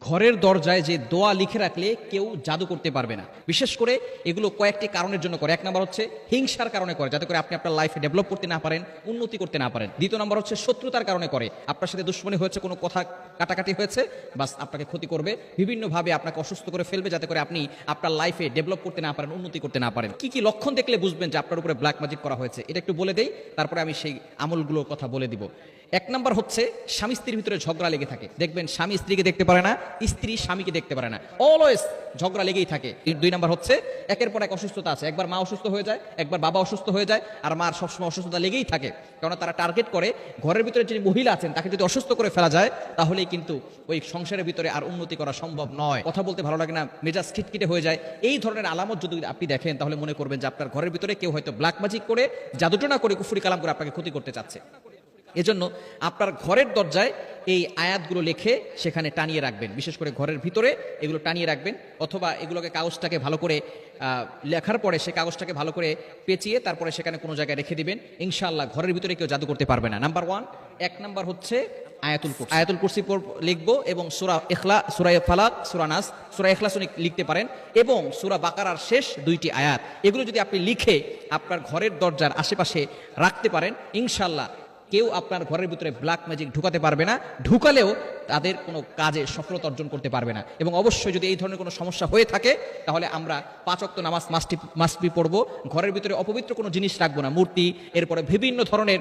ঘরের দরজায় যে দোয়া লিখে রাখলে কেউ জাদু করতে পারবে না। বিশেষ করে এগুলো কয়েকটি কারণের জন্য করে। এক নম্বর হচ্ছে হিংসার কারণে করে, যাতে করে আপনি আপনার লাইফে ডেভেলপ করতে না পারেন, উন্নতি করতে না পারেন। দ্বিতীয় নম্বর হচ্ছে শত্রুতার কারণে করে, আপনার সাথে দুশ্মনী হয়েছে, কোনো কথা কাটাকাটি হয়েছে, বাস আপনাকে ক্ষতি করবে, বিভিন্নভাবে আপনাকে অসুস্থ করে ফেলবে, যাতে করে আপনি আপনার লাইফে ডেভেলপ করতে না পারেন, উন্নতি করতে না পারেন। কি কি লক্ষণ দেখলে বুঝবেন যে আপনার উপরে ব্ল্যাক ম্যাজিক করা হয়েছে, এটা একটু বলে দেই, তারপরে আমি সেই আমলগুলোর কথা বলে দিব। এক নাম্বার হচ্ছে স্বামী স্ত্রীর ভিতরে ঝগড়া লেগে থাকে। দেখবেন স্বামী স্ত্রীকে দেখতে পারে না, স্ত্রী স্বামীকে দেখতে পারে না, অলওয়েজ ঝগড়া লেগেই থাকে। দুই নাম্বার হচ্ছে একের পর এক অসুস্থতা আছে, একবার মা অসুস্থ হয়ে যায়, একবার বাবা অসুস্থ হয়ে যায়, আর মার সবসময় অসুস্থতা লেগেই থাকে। কারণ তারা টার্গেট করে ঘরের ভিতরে যিনি মহিলা আছেন তাকে যদি অসুস্থ করে ফেলা যায়, তাহলেই কিন্তু ওই সংসারের ভিতরে আর উন্নতি করা সম্ভব নয়। কথা বলতে ভালো লাগে না, মেজাজ খিটখিটে হয়ে যায়। এই ধরনের আলামত যদি আপনি দেখেন, তাহলে মনে করবেন যে আপনার ঘরের ভিতরে কেউ হয়তো ব্ল্যাক ম্যাজিক করে, জাদুটনা করে, কুফরি কালাম করে আপনাকে ক্ষতি করতে চাচ্ছে। এজন্য আপনার ঘরের দরজায় এই আয়াতগুলো লিখে সেখানে টানিয়ে রাখবেন। বিশেষ করে ঘরের ভিতরে এগুলো টানিয়ে রাখবেন, অথবা এগুলোকে কাগজটাকে ভালো করে লেখার পরে সেই কাগজটাকে ভালো করে পেঁচিয়ে তারপরে সেখানে কোনো জায়গায় রেখে দিবেন। ইনশাআল্লাহ ঘরের ভিতরে কেউ জাদু করতে পারবে না। নাম্বার ওয়ান, এক নাম্বার হচ্ছে আয়াতুল কুরসি লিখবো, এবং সূরা সূরা ফালাক, সূরা নাস, সূরা ইখলাস লিখতে পারেন, এবং সূরা বাকারার শেষ দুইটি আয়াত, এগুলো যদি আপনি লিখে আপনার ঘরের দরজার আশেপাশে রাখতে পারেন, ইনশাআল্লাহ কেউ আপনার ঘরের ভিতরে ব্ল্যাক ম্যাজিক ঢুকাতে পারবে না। ঢুকালেও তাদের কোনো কাজে সফলতা অর্জন করতে পারবে না। এবং অবশ্যই যদি এই ধরনের কোনো সমস্যা হয়ে থাকে, তাহলে আমরা 5 ওয়াক্ত নামাজ মাস্ট বি পড়বো, ঘরের ভিতরে অপবিত্র কোনো জিনিস রাখবো না, মূর্তি, এরপরে বিভিন্ন ধরনের